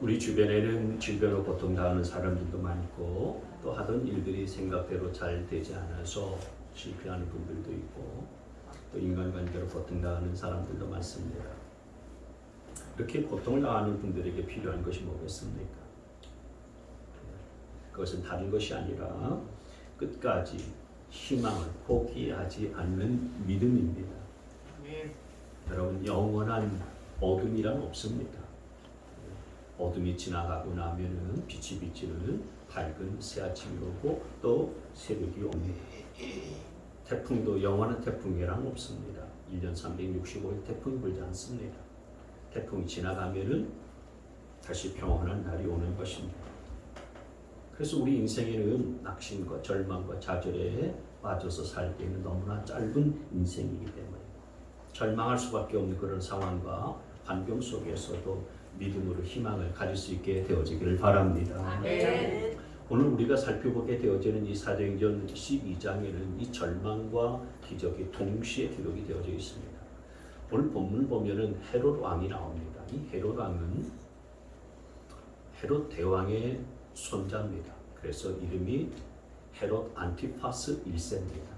우리 주변에는 질병으로 고통당하는 사람들도 많고 또 하던 일들이 생각대로 잘 되지 않아서 실패하는 분들도 있고 또 인간관계로 고통당하는 사람들도 많습니다. 이렇게 고통을 당하는 분들에게 필요한 것이 뭐겠습니까? 그것은 다른 것이 아니라 끝까지 희망을 포기하지 않는 믿음입니다. 여러분, 영원한 어둠이란 없습니다. 어둠이 지나가고 나면은 빛이 비치는 밝은 새 아침이 오고 또 새벽이 옵니다. 태풍도 영원한 태풍이란 없습니다. 1년 365일 태풍이 불지 않습니다. 태풍이 지나가면은 다시 평온한 날이 오는 것입니다. 그래서 우리 인생에는 낙심과 절망과 좌절에 빠져서 살기에는 너무나 짧은 인생이기 때문에 절망할 수밖에 없는 그런 상황과 환경 속에서도 믿음으로 희망을 가질 수 있게 되어지기를 바랍니다. 네. 오늘 우리가 살펴보게 되어지는 이 사도행전 12장에는 이 절망과 기적이 동시에 기록이 되어져 있습니다. 오늘 본문을 보면은 헤롯 왕이 나옵니다. 이 헤롯 왕은 헤롯 대왕의 손자입니다. 그래서 이름이 헤롯 안티파스 1세입니다.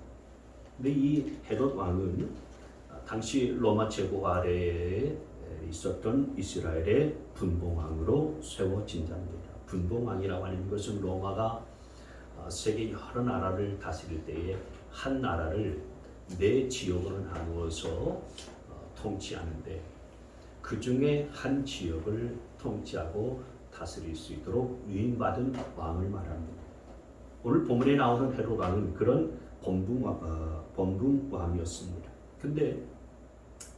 근데 이 헤롯 왕은 당시 로마 제국 아래에 있었던 이스라엘의 분봉왕으로 세워진 자입니다. 분봉왕이라고 하는 것은 로마가 세계 여러 나라를 다스릴 때에 한 나라를 네 지역으로 나누어서 통치하는데 그 중에 한 지역을 통치하고 다스릴 수 있도록 위임받은 왕을 말합니다. 오늘 본문에 나오는 헤롯 왕은 그런 범궁왕이었습니다. 근데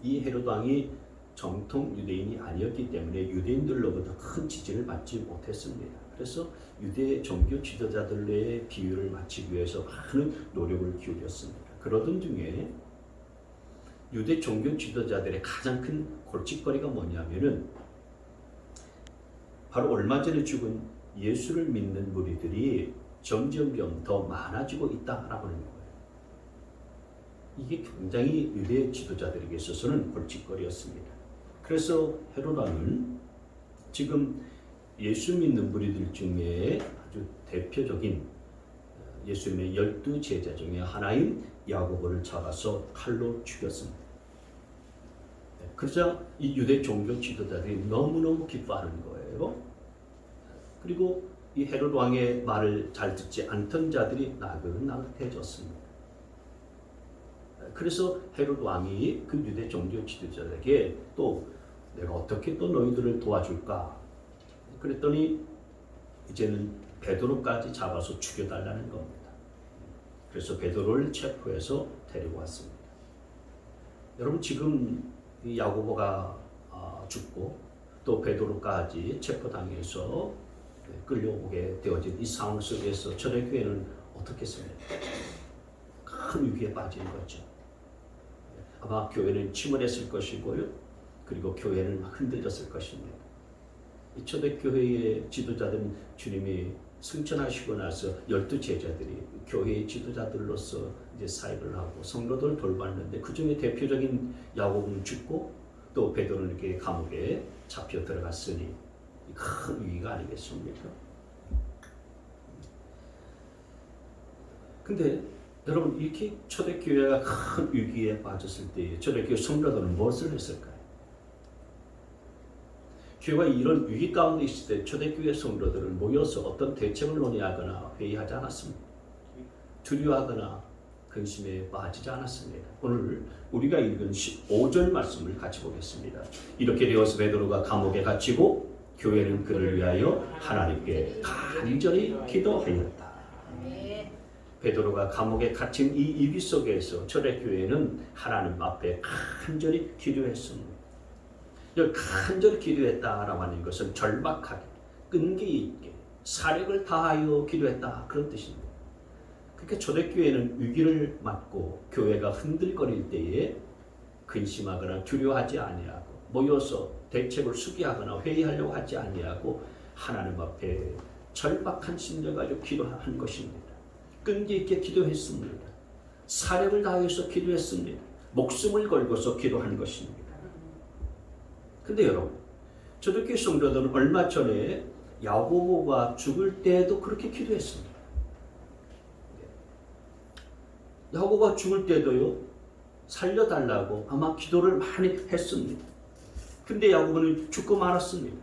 이 헤롯 왕이 정통 유대인이 아니었기 때문에 유대인들로부터 큰 지지를 받지 못했습니다. 그래서 유대 종교 지도자들의 비율을 맞추기 위해서 많은 노력을 기울였습니다. 그러던 중에 유대 종교 지도자들의 가장 큰 골칫거리가 뭐냐면은 바로 얼마 전에 죽은 예수를 믿는 무리들이 점점점 더 많아지고 있다라고 하는 거예요. 이게 굉장히 유대 지도자들에게 있어서는 골칫거리였습니다. 그래서 헤롯 왕은 지금 예수 믿는 무리들 중에 아주 대표적인 예수님의 12제자 중에 하나인 야고보를 잡아서 칼로 죽였습니다. 그러자 이 유대 종교 지도자들이 너무너무 기뻐하는 거예요. 그리고 이 헤롯 왕의 말을 잘 듣지 않던 자들이 나긋나긋해졌습니다. 그래서 헤롯 왕이 그 유대 종교 지도자들에게 또 내가 어떻게 또 너희들을 도와줄까? 그랬더니 이제는 베드로까지 잡아서 죽여달라는 겁니다. 그래서 베드로를 체포해서 데리고 왔습니다. 여러분, 지금 이 야고보가 죽고 또 베드로까지 체포당해서 끌려오게 되어진 이 상황 속에서 초대교회는 어떻게 했습니까? 큰 위기에 빠진 거죠. 아마 교회는 침울했을 것이고요. 그리고 교회는 흔들렸을 것입니다. 이 초대교회의 지도자들은 주님이 승천하시고 나서 12제자들이 교회의 지도자들로서 이제 사역을 하고 성도들을 돌봤는데 그 중에 대표적인 야고보는 죽고 또 베드로는 이렇게 감옥에 잡혀 들어갔으니 큰 위기가 아니겠습니까? 근데 여러분, 이렇게 초대교회가 큰 위기에 빠졌을 때 초대교회 성도들은 무엇을 했을까요? 교회가 이런 위기 가운데 있을 때 초대교회 성도들은 모여서 어떤 대책을 논의하거나 회의하지 않았습니다. 두려워하거나 근심에 빠지지 않았습니다. 오늘 우리가 읽은 15절 말씀을 같이 보겠습니다. 이렇게 되어서 베드로가 감옥에 갇히고 교회는 그를 위하여 하나님께 간절히 기도하였다. 베드로가 감옥에 갇힌 이 위기 속에서 초대교회는 하나님 앞에 간절히 기도했습니다. 간절히 기도했다라고 하는 것은 절박하게, 끈기 있게, 사력을 다하여 기도했다, 그런 뜻입니다. 그러니까 초대교회는 위기를 맞고 교회가 흔들거릴 때에 근심하거나 두려워하지 아니하고 모여서 대책을 수기하거나 회의하려고 하지 아니하고 하나님 앞에 절박한 심령 가지고 기도한 것입니다. 끈기 있게 기도했습니다. 사력을 다해서 기도했습니다. 목숨을 걸고서 기도한 것입니다. 근데 여러분, 초대교회 성도들은 얼마 전에 야고보가 죽을 때에도 그렇게 기도했습니다. 야고보가 죽을 때도요, 살려달라고 아마 기도를 많이 했습니다. 근데 야고보는 죽고 말았습니다.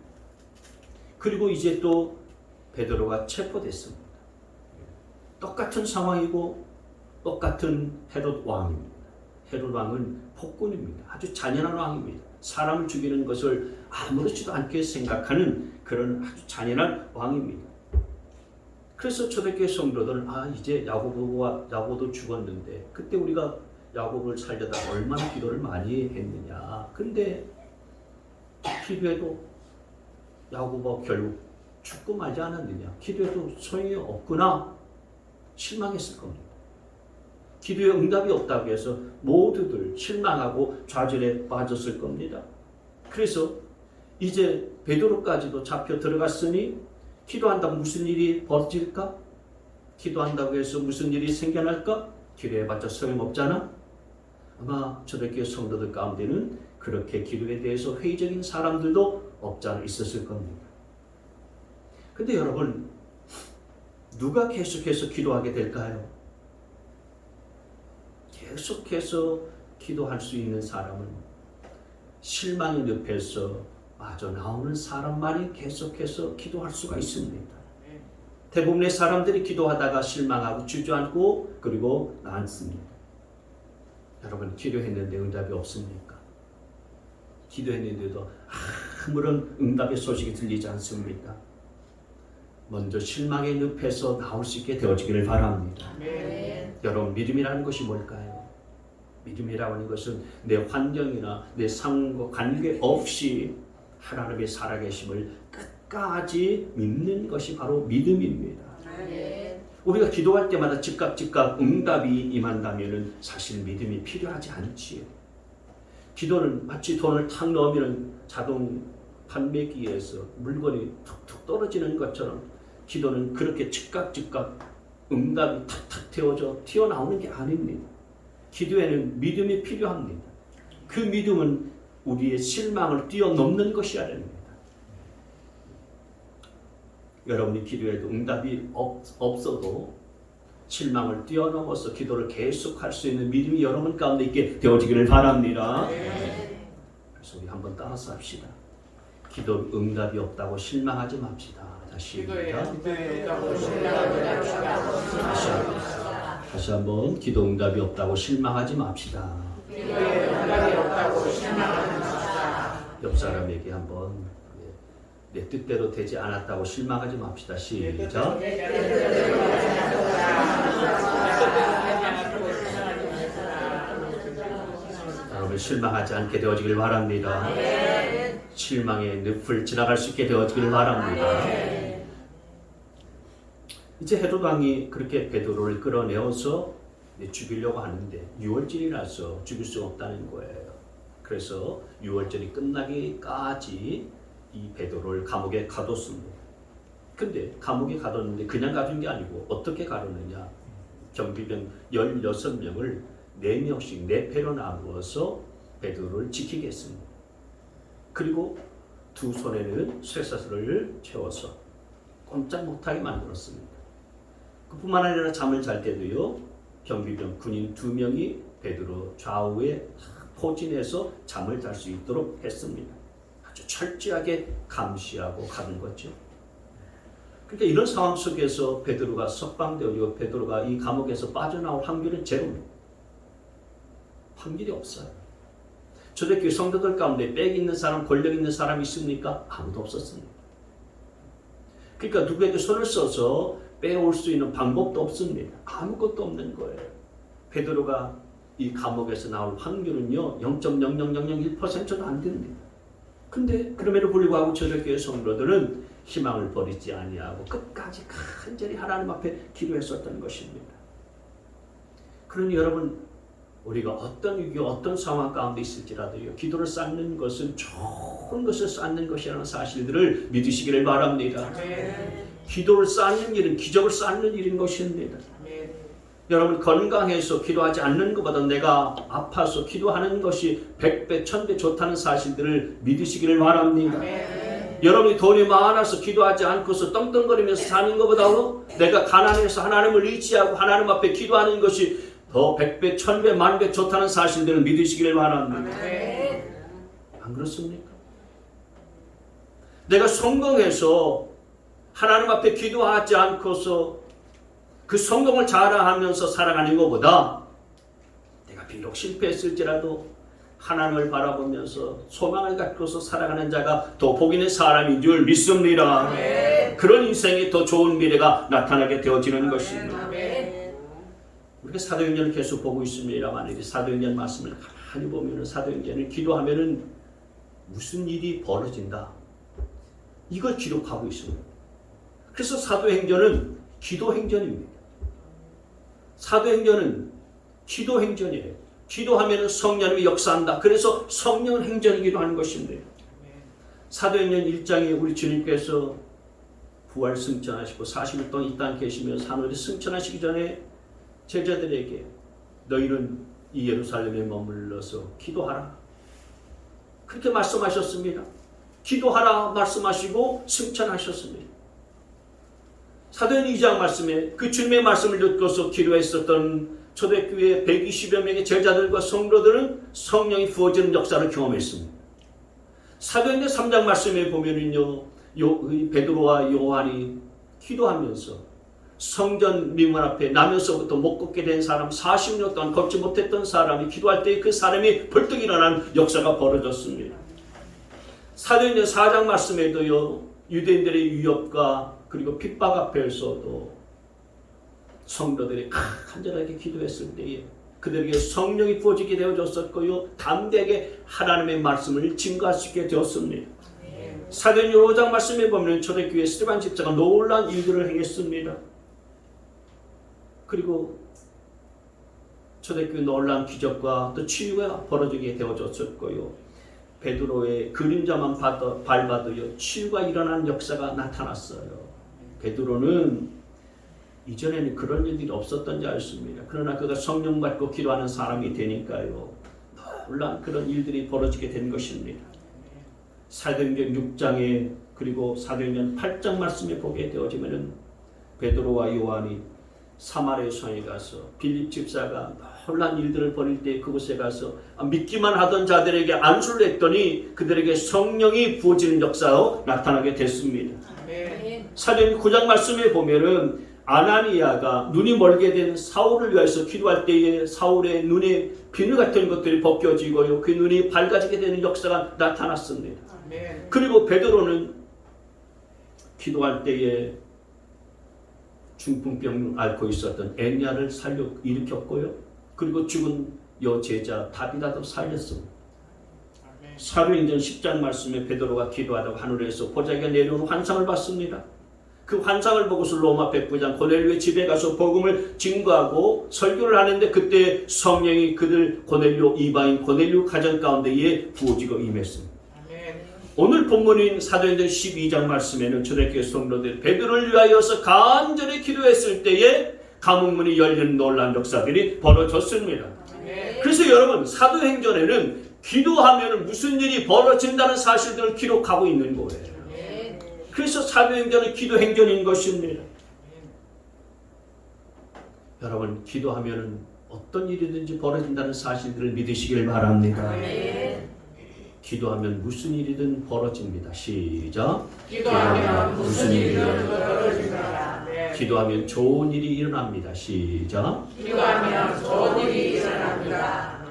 그리고 이제 또 베드로가 체포됐습니다. 똑같은 상황이고 똑같은 헤롯 왕입니다. 헤롯 왕은 폭군입니다. 아주 잔인한 왕입니다. 사람을 죽이는 것을 아무렇지도 않게 생각하는 그런 아주 잔인한 왕입니다. 그래서 초대교회 성도들은 이제 야고보도 죽었는데 그때 우리가 야고보를 살려다 얼마나 기도를 많이 했느냐. 근데 기도해도 야고보가 결국 죽고 말지 않았느냐. 기도해도 소용이 없구나. 실망했을 겁니다. 기도에 응답이 없다고 해서 모두들 실망하고 좌절에 빠졌을 겁니다. 그래서 이제 베드로까지도 잡혀 들어갔으니 기도한다고 무슨 일이 벌어질까? 기도한다고 해서 무슨 일이 생겨날까? 기도해봤자 소용없잖아? 아마 초대교회 성도들 가운데는 그렇게 기도에 대해서 회의적인 사람들도 없지 않아 있었을 겁니다. 근데 여러분, 누가 계속해서 기도하게 될까요? 계속해서 기도할 수 있는 사람은 실망의 늪에서 빠져나오는 사람만이 계속해서 기도할 수가 있습니다. 대부분의 사람들이 기도하다가 실망하고 주저앉고 그리고 나앉습니다. 여러분, 기도했는데 응답이 없습니까? 기도했는데도 아무런 응답의 소식이 들리지 않습니까? 먼저 실망의 늪에서 나올 수 있게 되어지기를 바랍니다. 여러분, 믿음이라는 것이 뭘까요? 믿음이라고 하는 것은 내 환경이나 내 상황과 관계없이 하나님의 살아계심을 끝까지 믿는 것이 바로 믿음입니다. 우리가 기도할 때마다 즉각 응답이 임한다면 사실 믿음이 필요하지 않지요. 기도는 마치 돈을 탁 넣으면 자동 판매기에서 물건이 툭툭 떨어지는 것처럼 기도는 그렇게 즉각 응답이 탁탁 되어져 튀어나오는 게 아닙니다. 기도에는 믿음이 필요합니다. 그 믿음은 우리의 실망을 뛰어넘는 것이어야 됩니다. 여러분이 기도해도 응답이 없어도 실망을 뛰어넘어서 기도를 계속할 수 있는 믿음이 여러분 가운데 있게 되어지기를 바랍니다. 그래서 우리 한번 따라서 합시다. 기도 응답이 없다고 실망하지 맙시다. 다시 한번 기도 응답이 없다고 실망하지 맙시다. 옆 사람에게 한번 내 뜻대로 되지 않았다고 실망하지 맙시다. 시작. 여러분, 실망하지 않게 되어지길 바랍니다. 실망의 늪을 지나갈 수 있게 되어지길 바랍니다. 이제 헤롯 왕이 그렇게 베드로를 끌어내어서 죽이려고 하는데 6월절이라서 죽일 수 없다는 거예요. 그래서 6월절이 끝나기까지 이 베드로를 감옥에 가뒀습니다. 근데 감옥에 가뒀는데 그냥 가둔 게 아니고 어떻게 가뒀느냐. 경비병 16명을 4명씩 4패로 나누어서 베드로를 지키게 했습니다. 그리고 두 손에는 쇠사슬을 채워서 꼼짝 못하게 만들었습니다. 그뿐만 아니라 잠을 잘 때도요, 경비병 군인 2명이 베드로 좌우에 포진해서 잠을 잘 수 있도록 했습니다. 아주 철저하게 감시하고 가는 거죠. 그러니까 이런 상황 속에서 베드로가 석방되어지고 베드로가 이 감옥에서 빠져나올 확률은 제로입니다. 확률이 없어요. 초대교회 성도들 가운데 빽 있는 사람, 권력 있는 사람이 있습니까? 아무도 없었습니다. 그러니까 누구에게 손을 써서 빼올 수 있는 방법도 없습니다. 아무것도 없는 거예요. 베드로가 이 감옥에서 나올 확률은요 0.00001%도 안 됩니다. 근데 그럼에도 불구하고 초대교회 성도들은 희망을 버리지 아니하고 끝까지 간절히 하나님 앞에 기도했었던 것입니다. 그러니 여러분, 우리가 어떤 위기, 어떤 상황 가운데 있을지라도요, 기도를 쌓는 것은 좋은 것을 쌓는 것이라는 사실들을 믿으시기를 바랍니다. 기도를 쌓는 일은 기적을 쌓는 일인 것입니다. 여러분, 건강해서 기도하지 않는 것보다 내가 아파서 기도하는 것이 100배, 1000배 좋다는 사실들을 믿으시기를 바랍니다. 여러분이 돈이 많아서 기도하지 않고서 떵떵거리면서 사는 것보다도 내가 가난해서 하나님을 의지하고 하나님 앞에 기도하는 것이 더 100배, 1000배, 10,000배 좋다는 사실들을 믿으시길 바랍니다. 안 그렇습니까? 내가 성공해서 하나님 앞에 기도하지 않고서 그 성공을 자랑하면서 살아가는 것보다 내가 비록 실패했을지라도 하나님을 바라보면서 소망을 갖고서 살아가는 자가 더 복 있는 사람인 줄 믿습니다. 그런 인생이 더 좋은 미래가 나타나게 되어지는 것입니다. 우리가 사도행전을 계속 보고 있습니다만 이 사도행전 말씀을 가만히 보면 사도행전을 기도하면은 무슨 일이 벌어진다. 이걸 기록하고 있습니다. 그래서 사도행전은 기도행전입니다. 사도행전은 기도행전이에요. 기도하면 성령이 역사한다. 그래서 성령 행전이기도 하는 것입니다. 사도행전 1장에 우리 주님께서 부활 승천하시고 40일 동안 이 땅에 계시면서 하늘에 승천하시기 전에 제자들에게 너희는 이 예루살렘에 머물러서 기도하라. 그렇게 말씀하셨습니다. 기도하라 말씀하시고 승천하셨습니다. 사도행전 2장 말씀에 그 주님의 말씀을 듣고서 기도했었던 초대교회 120여 명의 제자들과 성도들은 성령이 부어지는 역사를 경험했습니다. 사도행전 3장 말씀에 보면은요, 베드로와 요한이 기도하면서 성전 미문 앞에 나면서부터 못 걷게 된 사람 40년 동안 걷지 못했던 사람이 기도할 때 그 사람이 벌떡 일어난 역사가 벌어졌습니다. 사도행전 4장 말씀에도요, 유대인들의 위협과 그리고 핍박 앞에서도 성도들이 간절하게 기도했을 때에 그들에게 성령이 부어지게 되어졌었고요, 담대하게 하나님의 말씀을 증거할 수 있게 되었습니다. 사도행전 5장 말씀에 보면 초대교회 스데반 집사가 놀라운 일들을 행했습니다. 그리고 초대교회 놀라운 기적과 또 치유가 벌어지게 되어졌었고요, 베드로의 그림자만 밟아도요 치유가 일어나는 역사가 나타났어요. 베드로는 이전에는 그런 일들이 없었던 줄 알습니다. 그러나 그가 성령 받고 기도하는 사람이 되니까요, 놀라운 그런 일들이 벌어지게 된 것입니다. 사도행전 6장에 그리고 사도행전 8장 말씀에 보게 되어지면은 베드로와 요한이 사마리아 성에 가서 빌립 집사가 놀라운 일들을 벌일 때 그곳에 가서 믿기만 하던 자들에게 안수를 했더니 그들에게 성령이 부어지는 역사로 나타나게 됐습니다. 사도행전 9장 말씀에 보면은 아나니아가 눈이 멀게 된 사울을 위해서 기도할 때에 사울의 눈에 비늘 같은 것들이 벗겨지고요, 그 눈이 밝아지게 되는 역사가 나타났습니다. 그리고 베드로는 기도할 때에 중풍병 앓고 있었던 애냐를 일으켰고요, 그리고 죽은 여제자 다비다도 살렸습니다. 사도행전 10장 말씀에 베드로가 기도하다가 하늘에서 보자기가 내려오는 환상을 봤습니다. 그 환상을 보고서 로마 백부장 고넬료의 집에 가서 복음을 증거하고 설교를 하는데 그때 성령이 그들 고넬료 이방인 고넬료 가정 가운데에 부어지고 임했습니다. 오늘 본문인 사도행전 12장 말씀에는 초대교회 성도들 베드로를 위하여서 간절히 기도했을 때에 감옥문이 열리는 놀라운 역사들이 벌어졌습니다. 그래서 여러분, 사도행전에는 기도하면 무슨 일이 벌어진다는 사실들을 기록하고 있는 거예요. 그래서 사도행전은 기도행전인 것입니다. 여러분, 기도하면 어떤 일이든지 벌어진다는 사실들을 믿으시길 바랍니다. 기도하면 무슨 일이든 벌어집니다. 시작. 기도하면 무슨 일이든 벌어집니다. 기도하면 좋은 일이 일어납니다. 시작. 기도하면 좋은 일이 일어납니다.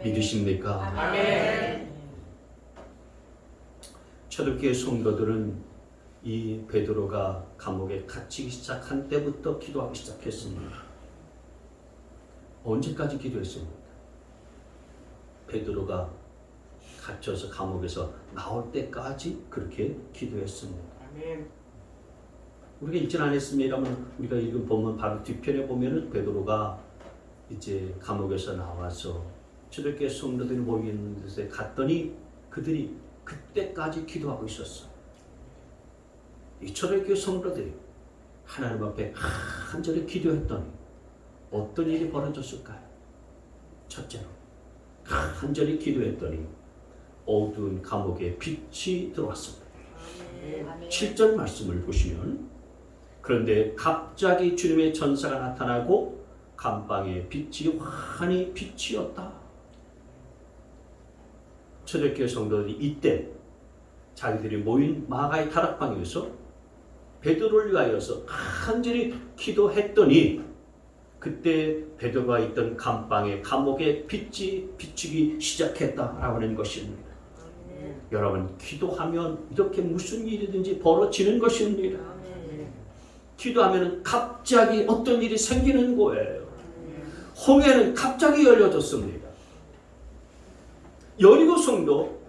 믿으십니까? 아멘. 초대교회 성도들은 이 베드로가 감옥에 갇히기 시작한 때부터 기도하기 시작했습니다. 언제까지 기도했습니까? 베드로가 갇혀서 감옥에서 나올 때까지 그렇게 기도했습니다. 아멘. 우리가 읽진 않았습니다만 우리가 읽은 본문 바로 뒤편에 보면은 베드로가 이제 감옥에서 나와서 초대교회 성도들이 모이는 곳에 갔더니 그들이 그때까지 기도하고 있었어요. 이 초대교회 성도들이 하나님 앞에 간절히 기도했더니 어떤 일이 벌어졌을까요? 첫째로 간절히 기도했더니 어두운 감옥에 빛이 들어왔습니다. 7절 말씀을 보시면 그런데 갑자기 주님의 천사가 나타나고 감방에 빛이 환히 비치었다. 초대교회 성도들이 이때 자기들이 모인 마가의 다락방에서 베드로를 위하여서 간절히 기도했더니 그때 베드로가 있던 감방에 감옥에 빛이 비추기 시작했다라고 하는 것입니다. 여러분, 기도하면 이렇게 무슨 일이든지 벌어지는 것입니다. 기도하면 갑자기 어떤 일이 생기는 거예요. 홍해는 갑자기 열려졌습니다. 여리고 성도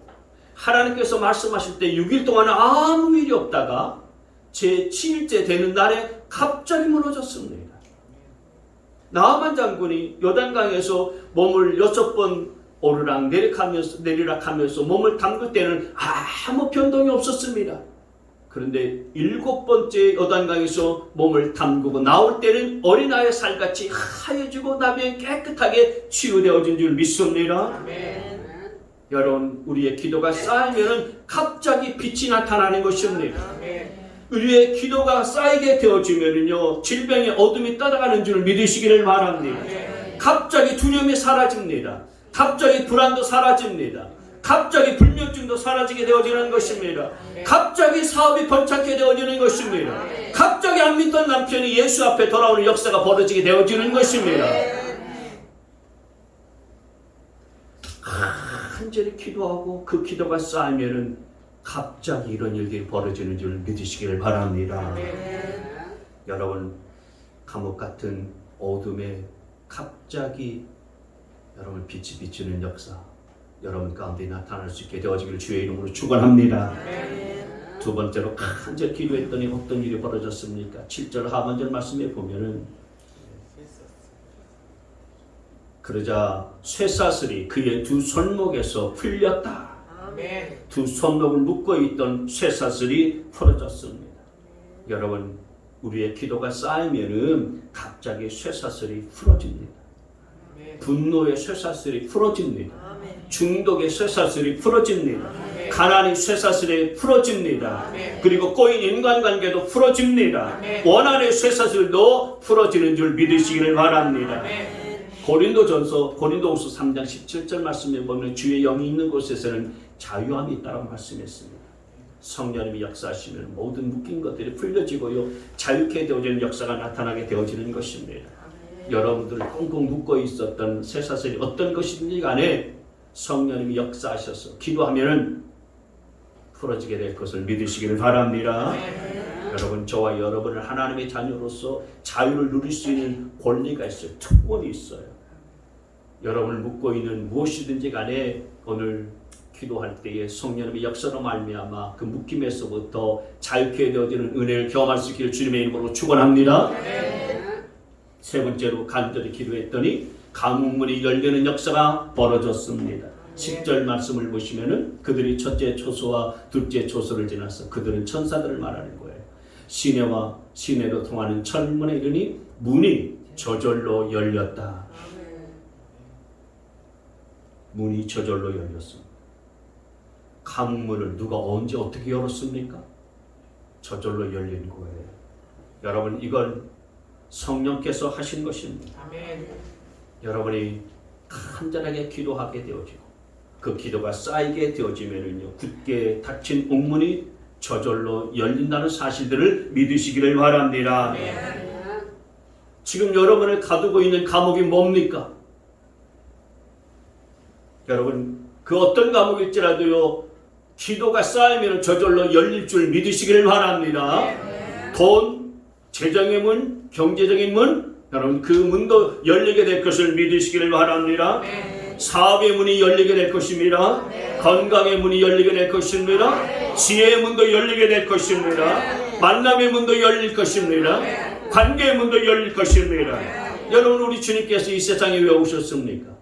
하나님께서 말씀하실 때 6일 동안 아무 일이 없다가 제7일째 되는 날에 갑자기 무너졌습니다. 나아만 장군이 요단강에서 몸을 6번 오르락 내리락 하면서 몸을 담글 때는 아무 변동이 없었습니다. 그런데 7번째 요단강에서 몸을 담그고 나올 때는 어린아이의 살같이 하얘지고 나면 깨끗하게 치유되어진 줄 믿습니다. 아멘. 여러분, 우리의 기도가 쌓이면 갑자기 빛이 나타나는 것입니다. 아멘. 우리의 기도가 쌓이게 되어지면요 질병의 어둠이 떠나가는 줄 믿으시기를 바랍니다. 갑자기 두려움이 사라집니다. 갑자기 불안도 사라집니다. 갑자기 불면증도 사라지게 되어지는 것입니다. 갑자기 사업이 번창게 되어지는 것입니다. 갑자기 안 믿던 남편이 예수 앞에 돌아오는 역사가 벌어지게 되어지는 것입니다. 간절히 기도하고 그 기도가 쌓이면은 갑자기 이런 일들이 벌어지는 줄 믿으시기를 바랍니다. 여러분, 감옥 같은 어둠에 갑자기 여러분 빛이 비추는 역사 여러분 가운데 나타날 수 있게 되어지기를 주의 이름으로 축원합니다. 두 번째로 간절히 기도했더니 어떤 일이 벌어졌습니까? 7절 하반절 말씀에 보면은 그러자 쇠사슬이 그의 두 손목에서 풀렸다. 두 손목을 묶고 있던 쇠사슬이 풀어졌습니다. 여러분, 우리의 기도가 쌓이면은 갑자기 쇠사슬이 풀어집니다. 분노의 쇠사슬이 풀어집니다. 중독의 쇠사슬이 풀어집니다. 가난의 쇠사슬이 풀어집니다. 그리고 꼬인 인간관계도 풀어집니다. 원한의 쇠사슬도 풀어지는 줄 믿으시기를 바랍니다. 고린도후서 3장 17절 말씀에 보면 주의 영이 있는 곳에서는 자유함이 있다고 말씀했습니다. 성령님이 역사하시면 모든 묶인 것들이 풀려지고요 자유케 되어지는 역사가 나타나게 되어지는 것입니다. 여러분들을 꽁꽁 묶고 있었던 쇠사슬이 어떤 것이든지 간에 성령님이 역사하셔서 기도하면은 풀어지게 될 것을 믿으시기를 바랍니다. 여러분, 저와 여러분은 하나님의 자녀로서 자유를 누릴 수 있는 권리가 있어요. 특권이 있어요. 여러분을 묶고 있는 무엇이든지 간에 오늘 기도할 때에 성령님의 역사로 말미암아 그 묶임에서부터 자유케 되어지는 은혜를 경험할 수 있기를 주님의 이름으로 축원합니다. 세 번째로 간절히 기도했더니 감옥문이 열리는 역사가 벌어졌습니다. 10절 말씀을 보시면은 그들이 첫째 초소와 둘째 초소를 지나서 그들은 천사들을 말하는 거예요. 시내와 시내로 통하는 철문에 이르니 문이 저절로 열렸다. 문이 저절로 열렸습니다. 감옥문을 누가 언제 어떻게 열었습니까? 저절로 열린 거예요. 여러분, 이건 성령께서 하신 것입니다. 아멘. 여러분이 간절하게 기도하게 되어지고 그 기도가 쌓이게 되어지면은요 굳게 닫힌 옥문이 저절로 열린다는 사실들을 믿으시기를 바랍니다. 아멘. 지금 여러분을 가두고 있는 감옥이 뭡니까? 여러분, 그 어떤 감옥일지라도요 기도가 쌓이면 저절로 열릴 줄 믿으시기를 바랍니다. 돈, 재정의 문, 경제적인 문, 여러분 그 문도 열리게 될 것을 믿으시기를 바랍니다. 사업의 문이 열리게 될 것입니다. 건강의 문이 열리게 될 것입니다. 지혜의 문도 열리게 될 것입니다. 만남의 문도 열릴 것입니다. 관계의 문도 열릴 것입니다. 여러분, 우리 주님께서 이 세상에 왜 오셨습니까?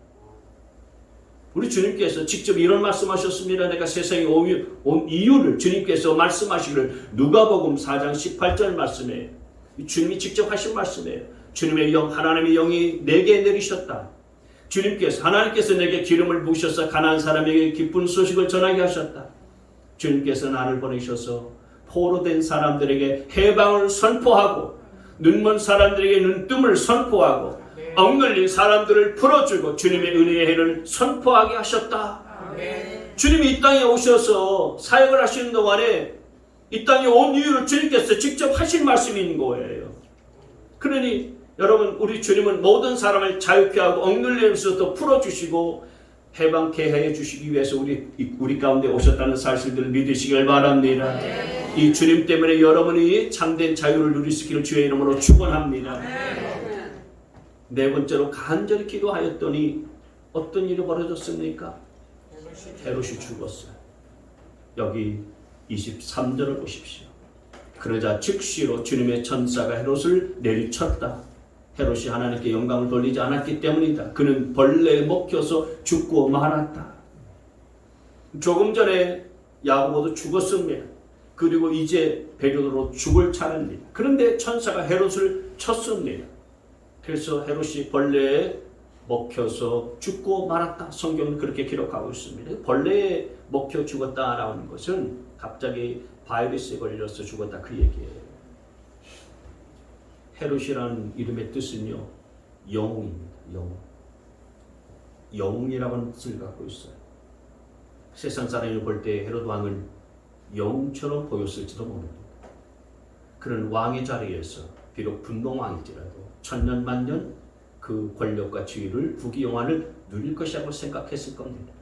우리 주님께서 직접 이런 말씀하셨습니다. 내가 세상에 온 이유를 주님께서 말씀하시기를 누가복음 4장 18절 말씀이에요. 주님이 직접 하신 말씀이에요. 주님의 영, 하나님의 영이 내게 내리셨다. 하나님께서 내게 기름을 부으셔서 가난한 사람에게 기쁜 소식을 전하게 하셨다. 주님께서 나를 보내셔서 포로된 사람들에게 해방을 선포하고 눈먼 사람들에게 눈뜸을 선포하고 억눌린 사람들을 풀어주고 주님의 은혜의 해를 선포하게 하셨다. 주님이 이 땅에 오셔서 사역을 하시는 동안에 이 땅에 온 이유를 주님께서 직접 하신 말씀인 거예요. 그러니 여러분, 우리 주님은 모든 사람을 자유케 하고 억눌림에서도 풀어주시고 해방케 해주시기 위해서 우리 가운데 오셨다는 사실들을 믿으시길 바랍니다. 이 주님 때문에 여러분이 참된 자유를 누릴 수 있기를 주의 이름으로 축원합니다. 네 번째로 간절히 기도하였더니 어떤 일이 벌어졌습니까? 헤롯이 죽었어요. 여기 23절을 보십시오. 그러자 즉시로 주님의 천사가 헤롯을 내리쳤다. 헤롯이 하나님께 영광을 돌리지 않았기 때문이다. 그는 벌레에 먹혀서 죽고 말았다. 조금 전에 야고보도 죽었습니다. 그리고 이제 베드로로 죽을 차례입니다. 그런데 천사가 헤롯을 쳤습니다. 그래서 헤롯이 벌레에 먹혀서 죽고 말았다. 성경은 그렇게 기록하고 있습니다. 벌레에 먹혀 죽었다라는 것은 갑자기 바이러스에 걸려서 죽었다, 그 얘기예요. 헤롯이라는 이름의 뜻은요, 영웅입니다. 영웅. 영웅이라는 뜻을 갖고 있어요. 세상 사람이 볼 때 헤롯 왕은 영웅처럼 보였을지도 모릅니다. 그는 왕의 자리에서 비록 분봉왕일지라도 천년 만년 그 권력과 지위를 부귀영화를 누릴 것이라고 생각했을 겁니다.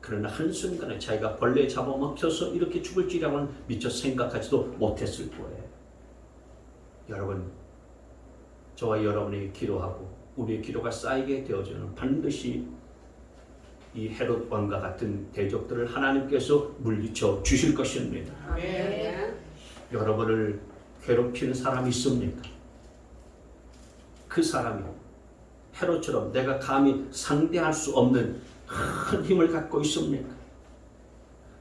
그러나 한순간에 자기가 벌레에 잡아먹혀서 이렇게 죽을지라고는 미처 생각하지도 못했을 거예요. 여러분, 저와 여러분이 기도하고 우리의 기도가 쌓이게 되어지는 반드시 이 헤롯 왕과 같은 대적들을 하나님께서 물리쳐 주실 것입니다. 아멘. 여러분을 괴롭히는 사람이 있습니까? 그 사람이 헤롯처럼 내가 감히 상대할 수 없는 큰 힘을 갖고 있습니까?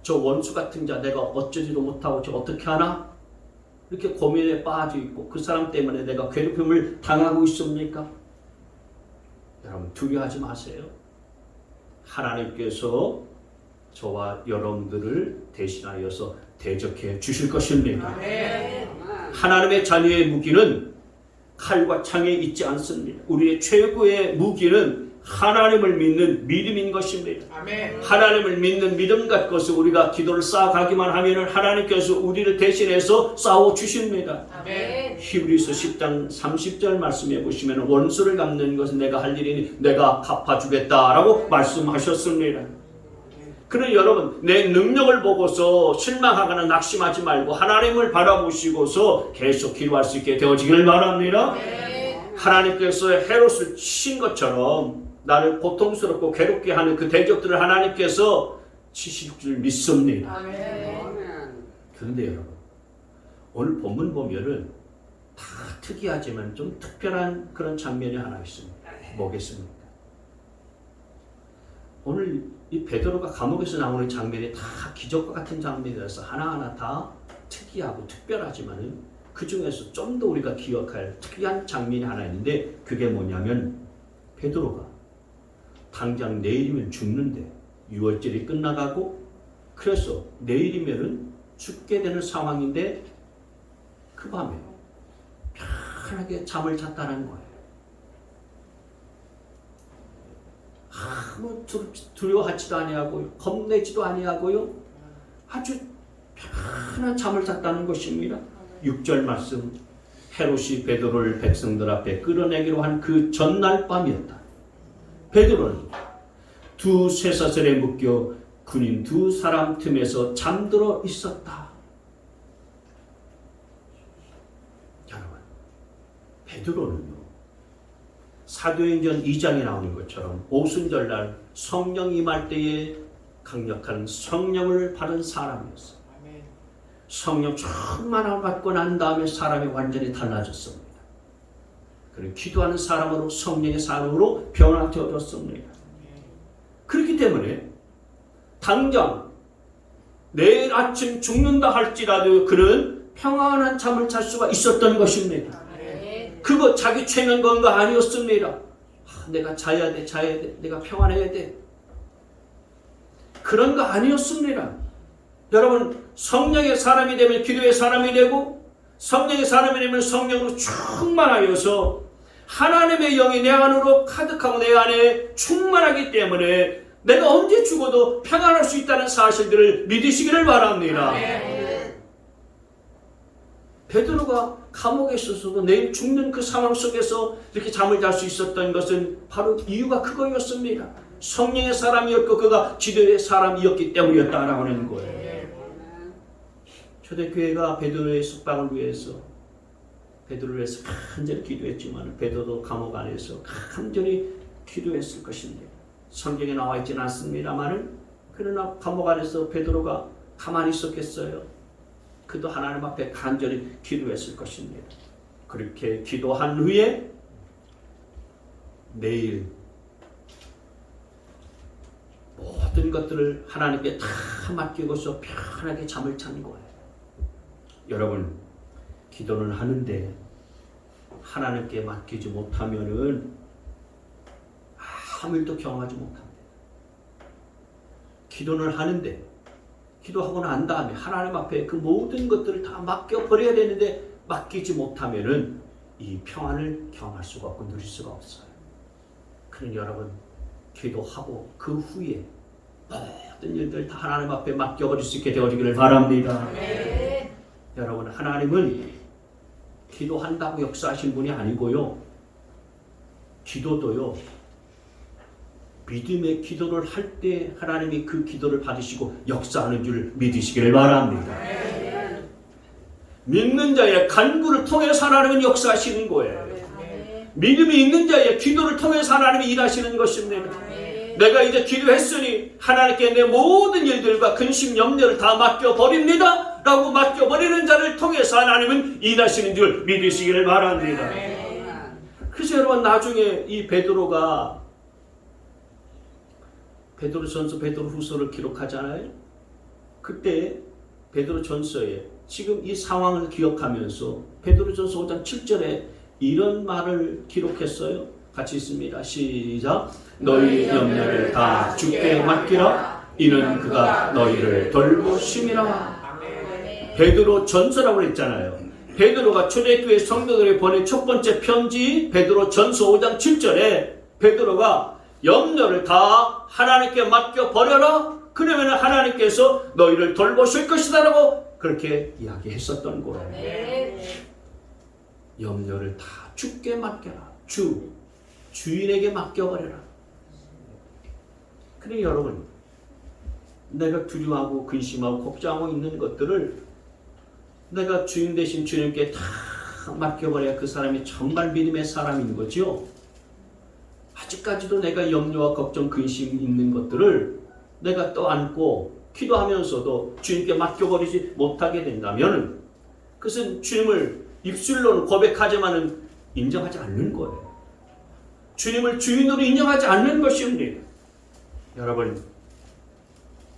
저 원수 같은 자 내가 어쩌지도 못하고 저 어떻게 하나? 이렇게 고민에 빠져 있고 그 사람 때문에 내가 괴롭힘을 당하고 있습니까? 여러분, 두려워하지 마세요. 하나님께서 저와 여러분들을 대신하여서 대적해 주실 것입니다. 아멘. 하나님의 자녀의 무기는 칼과 창에 있지 않습니다. 우리의 최고의 무기는 하나님을 믿는 믿음인 것입니다. 아멘. 하나님을 믿는 믿음 갖고서 우리가 기도를 쌓아가기만 하면 하나님께서 우리를 대신해서 싸워주십니다. 아멘. 히브리서 10장 30절 말씀해 보시면 원수를 갚는 것은 내가 할 일이니 내가 갚아주겠다라고 말씀하셨습니다. 그러니 여러분, 내 능력을 보고서 실망하거나 낙심하지 말고 하나님을 바라보시고서 계속 기도할 수 있게 되어지기를 바랍니다. 하나님께서 헤롯을 치신 것처럼 나를 고통스럽고 괴롭게 하는 그 대적들을 하나님께서 치실 줄 믿습니다. 그런데 여러분, 오늘 본문 보면은 다 특이하지만 좀 특별한 그런 장면이 하나 있습니다. 뭐겠습니까? 오늘 이 베드로가 감옥에서 나오는 장면이 다 기적과 같은 장면이라서 하나하나 다 특이하고 특별하지만은 그 중에서 좀 더 우리가 기억할 특이한 장면이 하나 있는데 그게 뭐냐면 베드로가 당장 내일이면 죽는데 유월절이 끝나가고 그래서 내일이면은 죽게 되는 상황인데 그 밤에 편하게 잠을 잤다는 거예요. 아무 두려워하지도 아니하고요, 겁내지도 아니하고요, 아주 편한 잠을 잤다는 것입니다. 6절 말씀, 헤롯이 베드로를 백성들 앞에 끌어내기로 한 그 전날 밤이었다. 베드로는 두 쇠사슬에 묶여 군인 두 사람 틈에서 잠들어 있었다. 여러분, 베드로는요, 사도행전 2장에 나오는 것처럼 오순절날 성령 임할 때에 강력한 성령을 받은 사람이었어요. 성령 충만함을 받고 난 다음에 사람이 완전히 달라졌습니다. 그리고 기도하는 사람으로 성령의 사람으로 변화되어졌습니다. 그렇기 때문에 당장 내일 아침 죽는다 할지라도 그는 평안한 잠을 잘 수가 있었던 것입니다. 그거 자기 최면 건가 아니었습니다. 내가 자야 돼, 내가 평안해야 돼. 그런 거 아니었습니다. 여러분, 성령의 사람이 되면 기도의 사람이 되고, 성령의 사람이 되면 성령으로 충만하여서 하나님의 영이 내 안으로 가득하고 내 안에 충만하기 때문에 내가 언제 죽어도 평안할 수 있다는 사실들을 믿으시기를 바랍니다. 베드로가 감옥에 있어서도 내일 죽는 그 상황 속에서 이렇게 잠을 잘 수 있었던 것은 바로 이유가 그거였습니다. 성령의 사람이었고 그가 기도의 사람이었기 때문이었다라고 하는 거예요. 초대교회가 베드로의 숙박을 위해서 베드로를 위해서 간절히 기도했지만 베드로도 감옥 안에서 간절히 기도했을 것입니다. 성경에 나와 있지는 않습니다만은 그러나 감옥 안에서 베드로가 가만히 있었겠어요? 그도 하나님 앞에 간절히 기도했을 것입니다. 그렇게 기도한 후에 내일 모든 것들을 하나님께 다 맡기고서 편하게 잠을 잔 거예요. 여러분, 기도는 하는데 하나님께 맡기지 못하면은 아무 일도 경험하지 못합니다. 기도는 하는데 기도하고 난 다음에 하나님 앞에 그 모든 것들을 다 맡겨버려야 되는데 맡기지 못하면은 이 평안을 경험할 수가 없고 누릴 수가 없어요. 그러니 여러분, 기도하고 그 후에 모든 일들 다 하나님 앞에 맡겨버릴 수 있게 되어지기를 바랍니다. 여러분, 하나님은 기도한다고 역사하신 분이 아니고요, 기도도요, 믿음의 기도를 할 때 하나님이 그 기도를 받으시고 역사하는 줄 믿으시기를 바랍니다. 믿는 자의 간구를 통해서 하나님은 역사하시는 거예요. 믿음이 있는 자의 기도를 통해서 하나님이 일하시는 것입니다. 내가 이제 기도했으니 하나님께 내 모든 일들과 근심 염려를 다 맡겨버립니다 라고 맡겨버리는 자를 통해서 하나님은 일하시는 줄 믿으시기를 바랍니다. 그래서 여러분, 나중에 이 베드로가 베드로전서 베드로후서를 기록하잖아요. 그때 베드로전서에 지금 이 상황을 기억하면서 베드로전서 5장 7절에 이런 말을 기록했어요. 같이 있습니다. 시작. 너희 염려를 다 주께 맡기라. 이는 그가 너희를 돌보심이라. 베드로전서라고 했잖아요. 베드로가 초대교회 성도들에 보낸 첫 번째 편지 베드로전서 5장 7절에 베드로가 염려를 다 하나님께 맡겨버려라. 그러면 하나님께서 너희를 돌보실 것이다 라고 그렇게 이야기했었던 거예요. 염려를 다 주께 맡겨라. 주인에게 맡겨버려라. 그래 여러분, 내가 두려워하고 근심하고 걱정하고 있는 것들을 내가 주인 대신 주님께 다 맡겨버려야 그 사람이 정말 믿음의 사람인 거죠. 아직까지도 내가 염려와 걱정, 근심 있는 것들을 내가 떠안고 기도하면서도 주님께 맡겨버리지 못하게 된다면 그것은 주님을 입술로는 고백하지만은 인정하지 않는 거예요. 주님을 주인으로 인정하지 않는 것입니다. 여러분,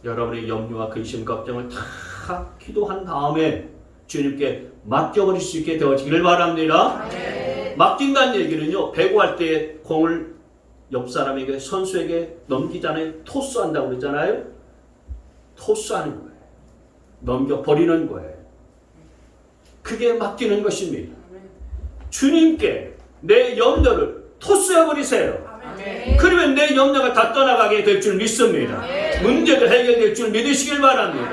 여러분의 염려와 근심, 걱정을 다 기도한 다음에 주님께 맡겨버릴 수 있게 되어지기를 바랍니다. 맡긴다는 얘기는요, 배구할 때 공을 옆 사람에게, 선수에게 넘기잖아요. 토스한다고 그러잖아요. 토스하는 거예요. 넘겨버리는 거예요. 그게 맡기는 것입니다. 주님께 내 염려를 토스해버리세요. 그러면 내 염려가 다 떠나가게 될 줄 믿습니다. 문제가 해결될 줄 믿으시길 바랍니다.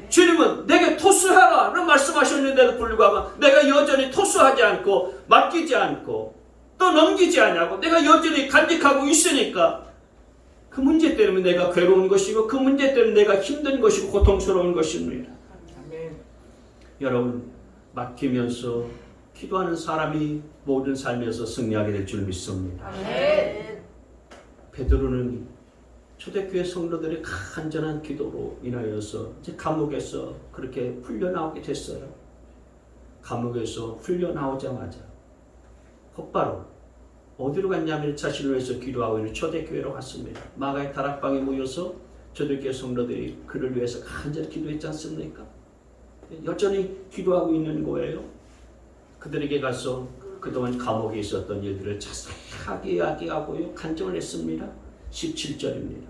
주님은 내게 토스하라 라고 말씀하셨는데도 불구하고 내가 여전히 토스하지 않고 맡기지 않고 또 넘기지 않냐고 내가 여전히 간직하고 있으니까 그 문제 때문에 내가 괴로운 것이고 그 문제 때문에 내가 힘든 것이고 고통스러운 것입니다. 여러분, 맡기면서 기도하는 사람이 모든 삶에서 승리하게 될 줄 믿습니다. 베드로는 초대교회 성도들의 간절한 기도로 인하여서 이제 감옥에서 그렇게 풀려나오게 됐어요. 감옥에서 풀려나오자마자 곧바로 어디로 갔냐면 자신을 위해서 기도하고 있는 초대교회로 갔습니다. 마가의 다락방에 모여서 초대교회 성도들이 그를 위해서 간절히 기도했지 않습니까? 여전히 기도하고 있는 거예요. 그들에게 가서 그동안 감옥에 있었던 일들을 자세하게 이야기하고요, 간증을 했습니다. 17절입니다.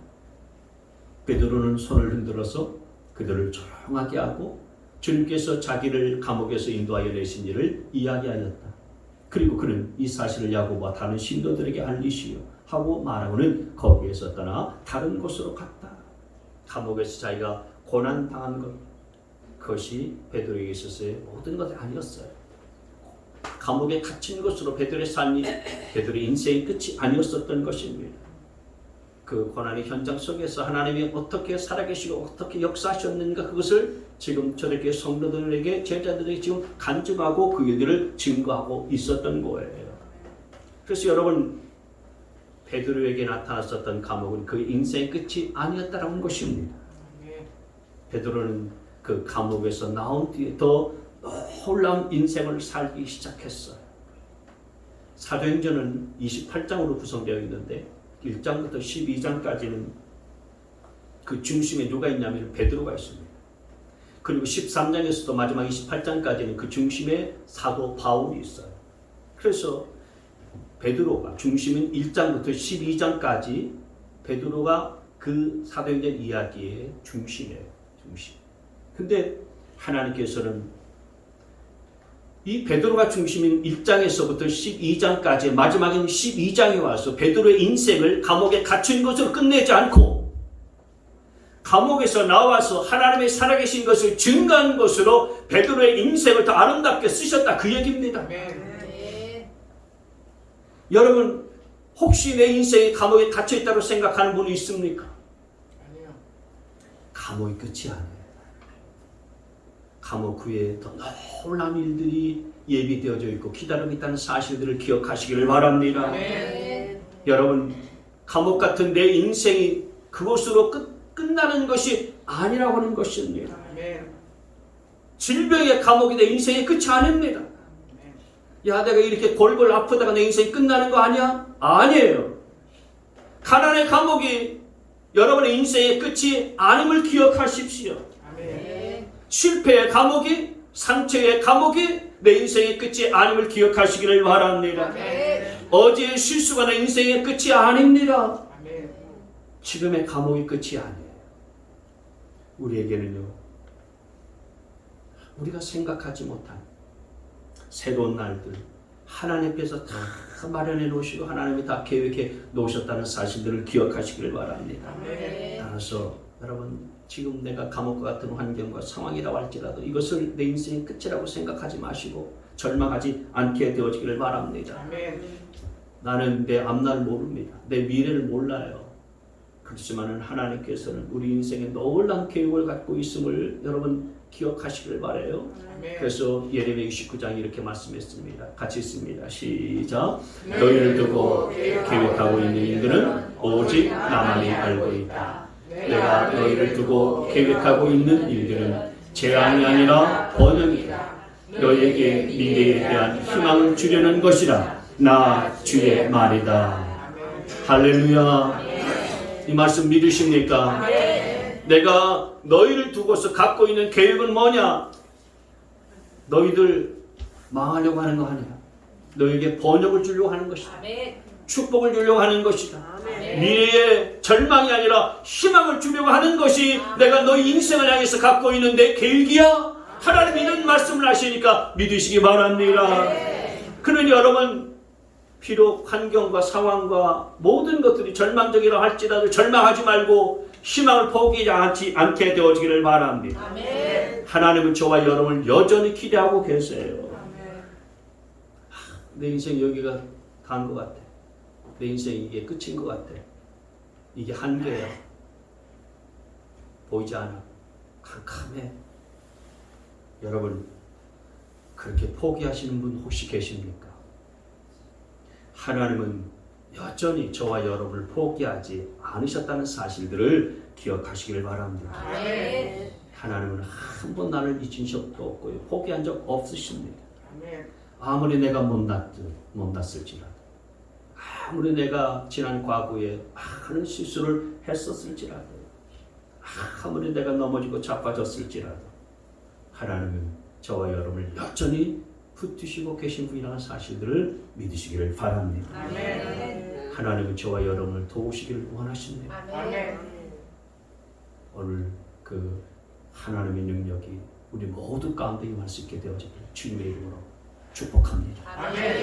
베드로는 손을 흔들어서 그들을 조용하게 하고 주님께서 자기를 감옥에서 인도하여 내신 일을 이야기하였다. 그리고 그는 이 사실을 야고보와 다른 신도들에게 알리시오 하고 말하고는 거기에서 떠나 다른 곳으로 갔다. 감옥에서 자기가 고난당한 그것이 베드로에게 있어서의 모든 것이 아니었어요. 감옥에 갇힌 것으로 베드로의 삶이 베드로의 인생의 끝이 아니었었던 것입니다. 그 고난의 현장 속에서 하나님이 어떻게 살아계시고 어떻게 역사하셨는가 그것을 지금 초대교회 성도들에게 제자들에게 지금 간증하고 그 일들을 증거하고 있었던 거예요. 그래서 여러분 베드로에게 나타났었던 감옥은 그 인생의 끝이 아니었다는 것입니다. 베드로는 그 감옥에서 나온 뒤에 더 놀라운 인생을 살기 시작했어요. 사도행전은 28장으로 구성되어 있는데 1장부터 12장까지는 그 중심에 누가 있냐면 베드로가 있습니다. 그리고 13장에서도 마지막 28장까지는 그 중심에 사도 바울이 있어요. 그래서 베드로가 중심인 1장부터 12장까지 베드로가 그 사도행전 이야기의 중심이에요. 중심. 근데 하나님께서는 이 베드로가 중심인 1장에서부터 12장까지 마지막인 12장에 와서 베드로의 인생을 감옥에 갇힌 것으로 끝내지 않고 감옥에서 나와서 하나님의 살아계신 것을 증거한 것으로 베드로의 인생을 더 아름답게 쓰셨다 그 얘기입니다. 여러분 혹시 내 인생이 감옥에 갇혀있다고 생각하는 분이 있습니까? 아니요. 감옥이 끝이 아니에요. 감옥 후에 더 놀라운 일들이 예비되어져 있고 기다리고 있다는 사실들을 기억하시기를 바랍니다. 여러분 감옥 같은 내 인생이 그것으로 끝나는 것이 아니라고 하는 것입니다. 질병의 감옥이 내 인생의 끝이 아닙니다. 야 내가 이렇게 골골 아프다가 내 인생이 끝나는 거 아니야? 아니에요. 가난의 감옥이 여러분의 인생의 끝이 아님을 기억하십시오. 실패의 감옥이 상처의 감옥이 내 인생의 끝이 아님을 기억하시기를 바랍니다. 어제의 실수가 내 인생의 끝이 아닙니다. 지금의 감옥이 끝이 아니에요. 우리에게는요 우리가 생각하지 못한 새로운 날들 하나님께서 다 마련해 놓으시고 하나님이 다 계획해 놓으셨다는 사실들을 기억하시기를 바랍니다. 따라서 여러분 지금 내가 감옥과 같은 환경과 상황이라고 할지라도 이것을 내 인생의 끝이라고 생각하지 마시고 절망하지 않게 되어지기를 바랍니다. 나는 내 앞날을 모릅니다. 내 미래를 몰라요. 그렇지만 하나님께서는 우리 인생에 놀라운 계획을 갖고 있음을 여러분 기억하시기를 바라요. 그래서 예레미야 29장 이렇게 말씀했습니다. 같이 읽습니다. 시작. 너희를 두고 계획하고 있는 일들은 오직 나만이 알고 있다. 내가 너희를 두고 계획하고 있는 일들은 재앙이 아니라 번영이다. 너희에게 미래에 대한 희망을 주려는 것이라. 나 주의 말이다. 할렐루야. 이 말씀 믿으십니까? 내가 너희를 두고서 갖고 있는 계획은 뭐냐? 너희들 망하려고 하는 거 아니야. 너희에게 번영을 주려고 하는 것이다. 축복을 주려고 하는 것이다. 미래에 절망이 아니라 희망을 주려고 하는 것이 내가 너희 인생을 향해서 갖고 있는 내 계획이야. 하나님 이런 말씀을 하시니까 믿으시기 바랍니다. 그러니 여러분 비록 환경과 상황과 모든 것들이 절망적이라 할지라도 절망하지 말고 희망을 포기하지 않게 되어지기를 바랍니다. 하나님은 저와 여러분을 여전히 기대하고 계세요. 내 인생 여기가 간 것 같아. 내 인생이 이게 끝인 것 같아. 이게 한계야. 보이지 않아. 캄캄해. 여러분 그렇게 포기하시는 분 혹시 계십니까? 하나님은 여전히 저와 여러분을 포기하지 않으셨다는 사실들을 기억하시기를 바랍니다. 하나님은 한 번 나를 잊은 적도 없고요. 포기한 적 없으십니다. 아무리 내가 못났을지라도 아무리 내가 지난 과거에 많은 실수를 했었을지라도 아무리 내가 넘어지고 자빠졌을지라도 하나님은 저와 여러분을 여전히 붙드시고 계신 분이라는 사실들을 믿으시기를 바랍니다. 하나님은 저와 여러분을 도우시기를 원하십니다. 오늘 그 하나님의 능력이 우리 모두 가운데 임할 수 있게 되어지길 주님의 이름으로 축복합니다. 아멘.